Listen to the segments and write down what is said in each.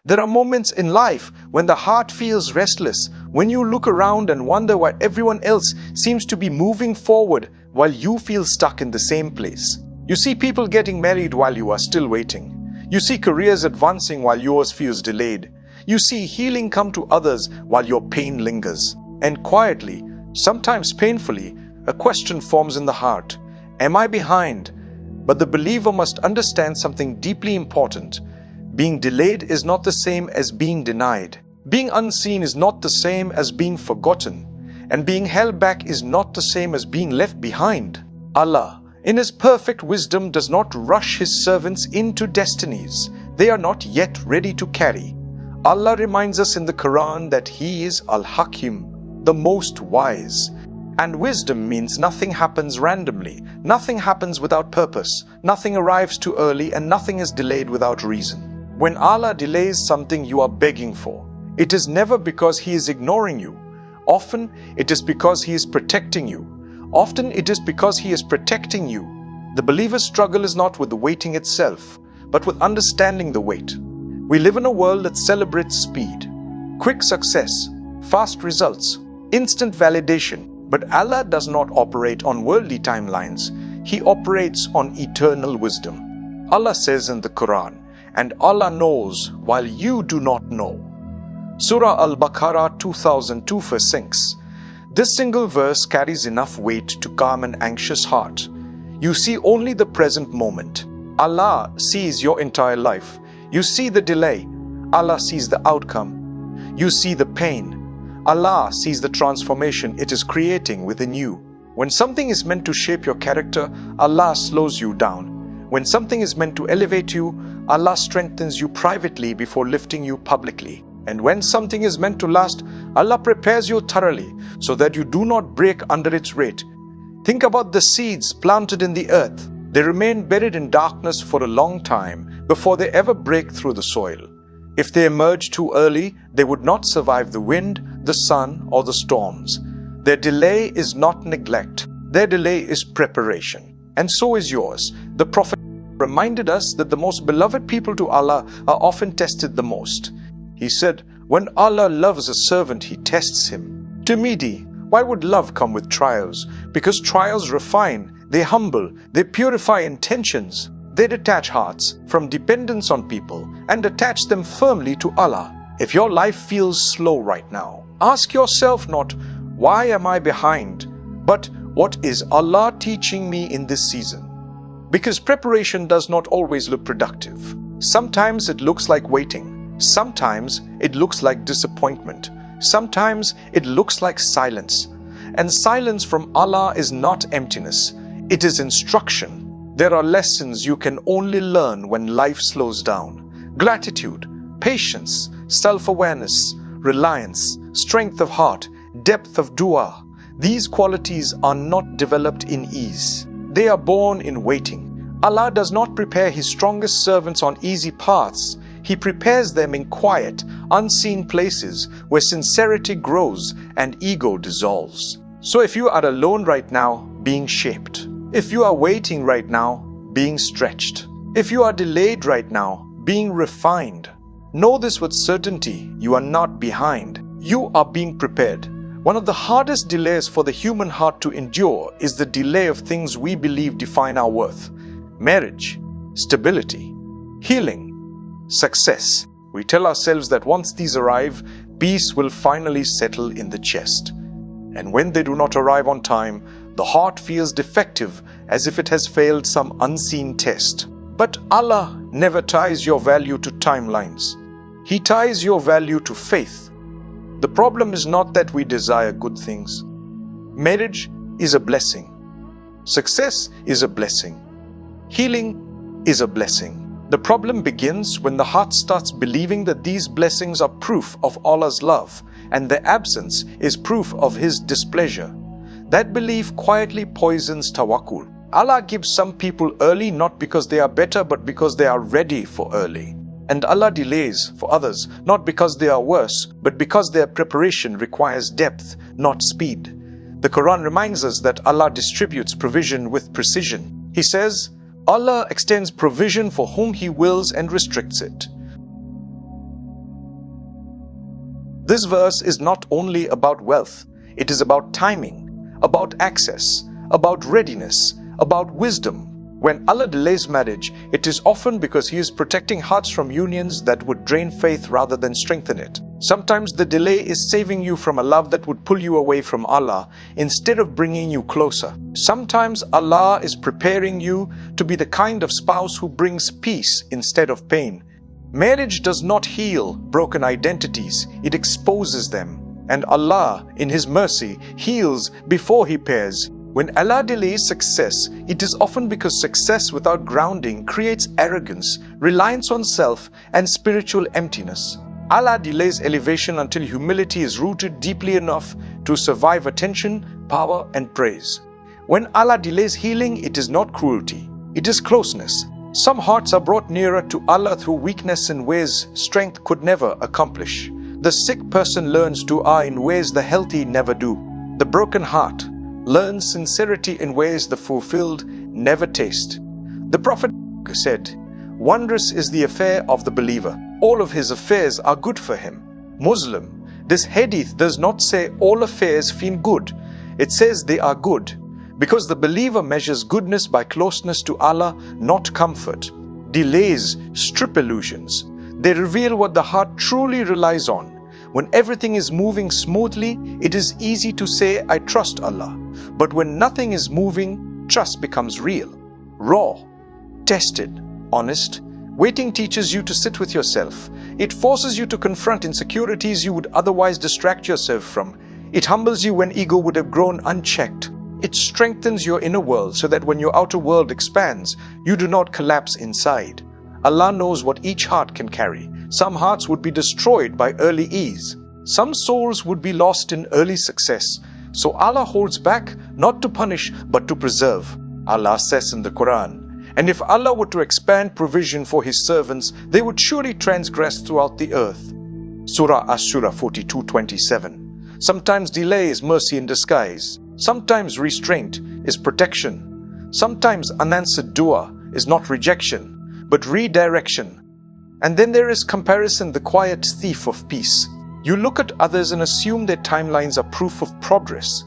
There are moments in life when the heart feels restless, when you look around and wonder why everyone else seems to be moving forward while you feel stuck in the same place. You see people getting married while you are still waiting. You see careers advancing while yours feels delayed. You see healing come to others while your pain lingers. And quietly, sometimes painfully, a question forms in the heart. Am I behind? But the believer must understand something deeply important. Being delayed is not the same as being denied. Being unseen is not the same as being forgotten. And being held back is not the same as being left behind. Allah, in His perfect wisdom, does not rush His servants into destinies they are not yet ready to carry. Allah reminds us in the Quran that He is Al-Hakim, the most wise. And wisdom means nothing happens randomly, nothing happens without purpose, nothing arrives too early, and nothing is delayed without reason. When Allah delays something you are begging for, it is never because He is ignoring you. Often it is because He is protecting you. Often it is because He is protecting you. The believer's struggle is not with the waiting itself, but with understanding the wait. We live in a world that celebrates speed, quick success, fast results, instant validation. But Allah does not operate on worldly timelines. He operates on eternal wisdom. Allah says in the Quran, "And Allah knows while you do not know." Surah Al-Baqarah 2002 verse 6. This single verse carries enough weight to calm an anxious heart. You see only the present moment. Allah sees your entire life. You see the delay. Allah sees the outcome. You see the pain. Allah sees the transformation it is creating within you. When something is meant to shape your character, Allah slows you down. When something is meant to elevate you, Allah strengthens you privately before lifting you publicly. And when something is meant to last, Allah prepares you thoroughly so that you do not break under its weight. Think about the seeds planted in the earth. They remain buried in darkness for a long time before they ever break through the soil. If they emerge too early, they would not survive the wind, the sun, or the storms. Their delay is not neglect. Their delay is preparation. And so is yours. The Prophet reminded us that the most beloved people to Allah are often tested the most. He said, when Allah loves a servant, He tests him. To Mehdi, why would love come with trials? Because trials refine, they humble, they purify intentions. They detach hearts from dependence on people and attach them firmly to Allah. If your life feels slow right now, ask yourself not, why am I behind? But what is Allah teaching me in this season? Because preparation does not always look productive. Sometimes it looks like waiting. Sometimes it looks like disappointment. Sometimes it looks like silence. And silence from Allah is not emptiness. It is instruction. There are lessons you can only learn when life slows down. Gratitude, patience, self-awareness, reliance, strength of heart, depth of dua. These qualities are not developed in ease. They are born in waiting. Allah does not prepare His strongest servants on easy paths. He prepares them in quiet, unseen places where sincerity grows and ego dissolves. So if you are alone right now, being shaped. If you are waiting right now, being stretched. If you are delayed right now, being refined. Know this with certainty, you are not behind. You are being prepared. One of the hardest delays for the human heart to endure is the delay of things we believe define our worth. Marriage, stability, healing, success. We tell ourselves that once these arrive, peace will finally settle in the chest. And when they do not arrive on time, the heart feels defective, as if it has failed some unseen test. But Allah never ties your value to timelines. He ties your value to faith. The problem is not that we desire good things. Marriage is a blessing. Success is a blessing. Healing is a blessing. The problem begins when the heart starts believing that these blessings are proof of Allah's love, and their absence is proof of His displeasure. That belief quietly poisons tawakkul. Allah gives some people early not because they are better, but because they are ready for early. And Allah delays for others not because they are worse, but because their preparation requires depth, not speed. The Quran reminds us that Allah distributes provision with precision. He says, Allah extends provision for whom He wills and restricts it. This verse is not only about wealth, it is about timing, about access, about readiness, about wisdom. When Allah delays marriage, it is often because He is protecting hearts from unions that would drain faith rather than strengthen it. Sometimes the delay is saving you from a love that would pull you away from Allah instead of bringing you closer. Sometimes Allah is preparing you to be the kind of spouse who brings peace instead of pain. Marriage does not heal broken identities, it exposes them. And Allah, in His mercy, heals before He pairs. When Allah delays success, it is often because success without grounding creates arrogance, reliance on self, and spiritual emptiness. Allah delays elevation until humility is rooted deeply enough to survive attention, power, and praise. When Allah delays healing, it is not cruelty, it is closeness. Some hearts are brought nearer to Allah through weakness in ways strength could never accomplish. The sick person learns dua in ways the healthy never do. The broken heart learns sincerity in ways the fulfilled never taste. The Prophet said, "Wondrous is the affair of the believer. All of his affairs are good for him." Muslim, this hadith does not say all affairs feel good. It says they are good, because the believer measures goodness by closeness to Allah, not comfort. Delays strip illusions. They reveal what the heart truly relies on. When everything is moving smoothly, it is easy to say, "I trust Allah." But when nothing is moving, trust becomes real, raw, tested, honest. Waiting teaches you to sit with yourself. It forces you to confront insecurities you would otherwise distract yourself from. It humbles you when ego would have grown unchecked. It strengthens your inner world so that when your outer world expands, you do not collapse inside. Allah knows what each heart can carry. Some hearts would be destroyed by early ease. Some souls would be lost in early success. So Allah holds back, not to punish, but to preserve. Allah says in the Quran, "And if Allah were to expand provision for His servants, they would surely transgress throughout the earth." Surah Ash-Shura 42:27. Sometimes delay is mercy in disguise. Sometimes restraint is protection. Sometimes unanswered dua is not rejection, but redirection. And then there is comparison, the quiet thief of peace. You look at others and assume their timelines are proof of progress.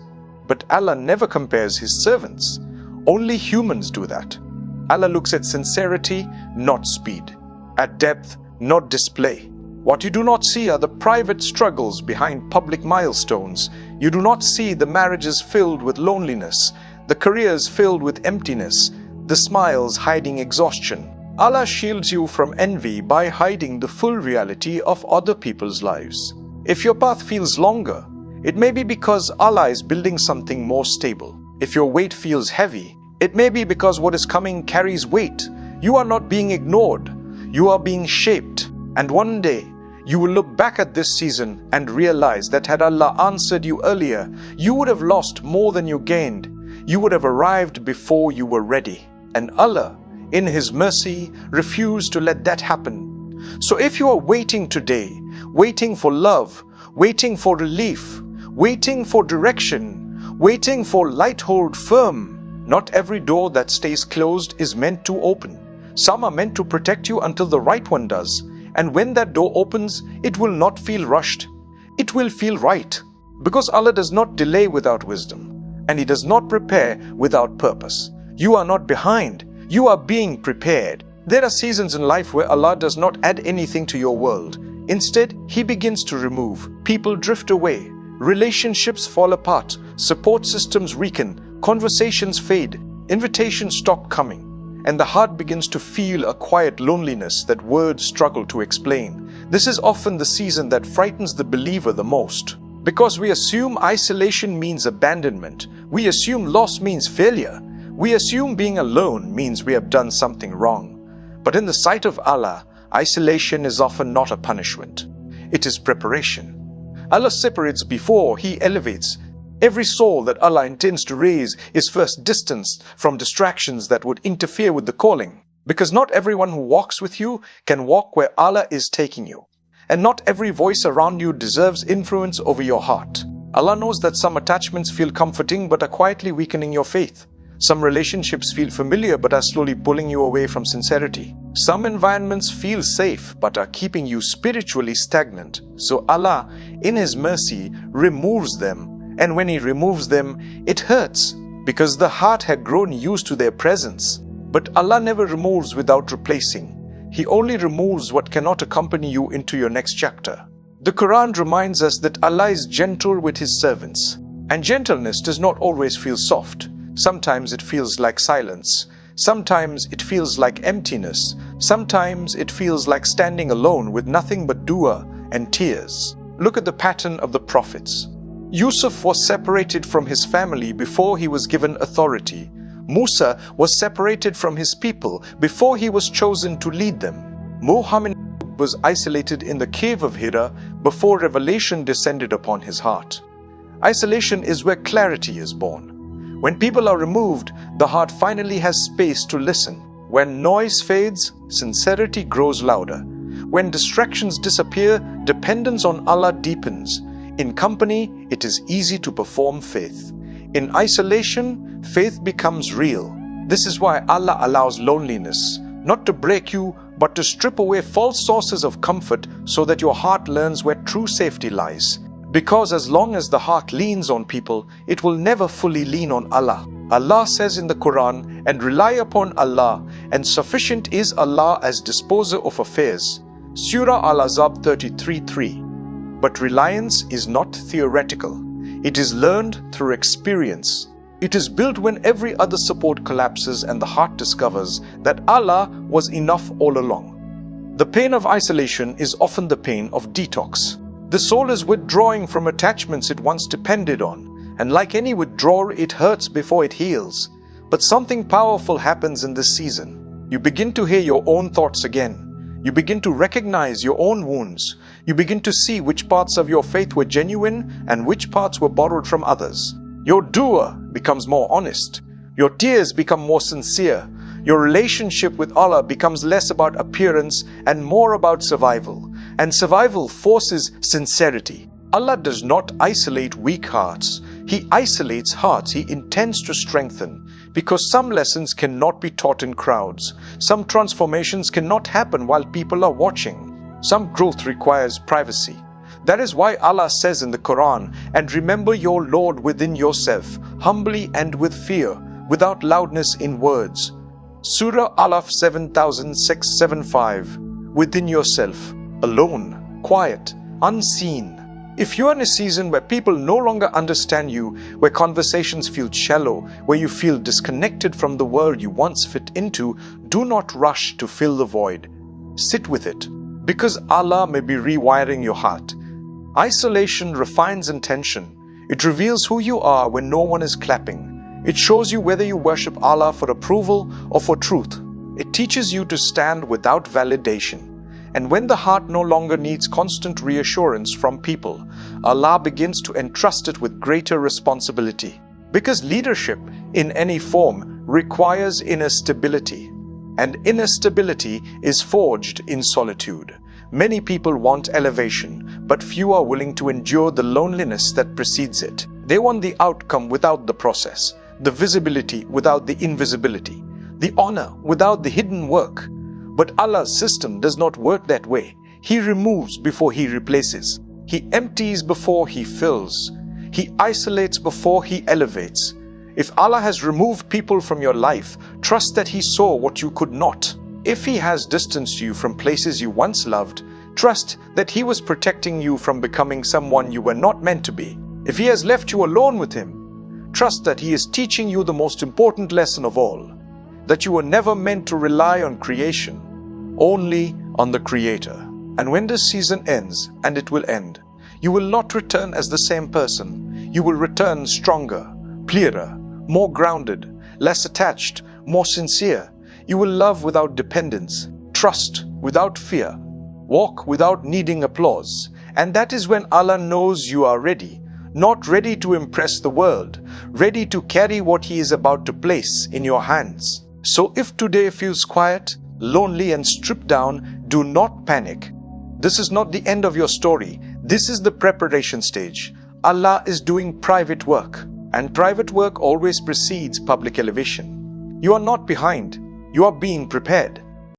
But Allah never compares His servants. Only humans do that. Allah looks at sincerity, not speed. At depth, not display. What you do not see are the private struggles behind public milestones. You do not see the marriages filled with loneliness, the careers filled with emptiness, the smiles hiding exhaustion. Allah shields you from envy by hiding the full reality of other people's lives. If your path feels longer, it may be because Allah is building something more stable. If your weight feels heavy, it may be because what is coming carries weight. You are not being ignored. You are being shaped. And one day, you will look back at this season and realize that had Allah answered you earlier, you would have lost more than you gained. You would have arrived before you were ready. And Allah, in His mercy, refused to let that happen. So if you are waiting today, waiting for love, waiting for relief, waiting for direction, waiting for light hold firm, not every door that stays closed is meant to open. Some are meant to protect you until the right one does. And when that door opens, it will not feel rushed. It will feel right. Because Allah does not delay without wisdom. And He does not prepare without purpose. You are not behind. You are being prepared. There are seasons in life where Allah does not add anything to your world. Instead, He begins to remove. People drift away. Relationships fall apart. Support systems weaken. Conversations fade. Invitations stop coming. And the heart begins to feel a quiet loneliness that words struggle to explain. This is often the season that frightens the believer the most. Because we assume isolation means abandonment. We assume loss means failure. We assume being alone means we have done something wrong. But in the sight of Allah, isolation is often not a punishment. It is preparation. Allah separates before He elevates. Every soul that Allah intends to raise is first distanced from distractions that would interfere with the calling. Because not everyone who walks with you can walk where Allah is taking you. And not every voice around you deserves influence over your heart. Allah knows that some attachments feel comforting but are quietly weakening your faith. Some relationships feel familiar but are slowly pulling you away from sincerity. Some environments feel safe but are keeping you spiritually stagnant. So Allah, in His mercy, removes them. And when He removes them, it hurts because the heart had grown used to their presence. But Allah never removes without replacing. He only removes what cannot accompany you into your next chapter. The Quran reminds us that Allah is gentle with His servants. And gentleness does not always feel soft. Sometimes it feels like silence. Sometimes it feels like emptiness. Sometimes it feels like standing alone with nothing but dua and tears. Look at the pattern of the prophets. Yusuf was separated from his family before he was given authority. Musa was separated from his people before he was chosen to lead them. Muhammad was isolated in the cave of Hira before revelation descended upon his heart. Isolation is where clarity is born. When people are removed, the heart finally has space to listen. When noise fades, sincerity grows louder. When distractions disappear, dependence on Allah deepens. In company, it is easy to perform faith. In isolation, faith becomes real. This is why Allah allows loneliness, not to break you, but to strip away false sources of comfort so that your heart learns where true safety lies. Because as long as the heart leans on people, it will never fully lean on Allah. Allah says in the Quran, and rely upon Allah, and sufficient is Allah as disposer of affairs. Surah Al-Ahzab 33:3. But reliance is not theoretical. It is learned through experience. It is built when every other support collapses and the heart discovers that Allah was enough all along. The pain of isolation is often the pain of detox. The soul is withdrawing from attachments it once depended on, and like any withdrawal, it hurts before it heals. But something powerful happens in this season. You begin to hear your own thoughts again. You begin to recognize your own wounds. You begin to see which parts of your faith were genuine and which parts were borrowed from others. Your dua becomes more honest. Your tears become more sincere. Your relationship with Allah becomes less about appearance and more about survival. And survival forces sincerity. Allah does not isolate weak hearts. He isolates hearts He intends to strengthen. Because some lessons cannot be taught in crowds. Some transformations cannot happen while people are watching. Some growth requires privacy. That is why Allah says in the Quran, and remember your Lord within yourself, humbly and with fear, without loudness in words. Surah Al-Alaf 7675. Within yourself, alone, quiet, unseen. If you are in a season where people no longer understand you, where conversations feel shallow, where you feel disconnected from the world you once fit into, do not rush to fill the void. Sit with it, because Allah may be rewiring your heart. Isolation refines intention. It reveals who you are when no one is clapping. It shows you whether you worship Allah for approval or for truth. It teaches you to stand without validation. And when the heart no longer needs constant reassurance from people, Allah begins to entrust it with greater responsibility. Because leadership in any form requires inner stability. And inner stability is forged in solitude. Many people want elevation, but few are willing to endure the loneliness that precedes it. They want the outcome without the process, the visibility without the invisibility, the honor without the hidden work. But Allah's system does not work that way. He removes before He replaces. He empties before He fills. He isolates before He elevates. If Allah has removed people from your life, trust that He saw what you could not. If He has distanced you from places you once loved, trust that He was protecting you from becoming someone you were not meant to be. If He has left you alone with Him, trust that He is teaching you the most important lesson of all, that you were never meant to rely on creation, only on the Creator. And when this season ends, and it will end, you will not return as the same person. You will return stronger, clearer, more grounded, less attached, more sincere. You will love without dependence, trust without fear, walk without needing applause. And that is when Allah knows you are ready, not ready to impress the world, ready to carry what He is about to place in your hands. So if today feels quiet, lonely and stripped down, do not panic. This is not the end of your story. This is the preparation stage. Allah is doing private work. and private work always precedes public elevation. You are not behind, you are being prepared.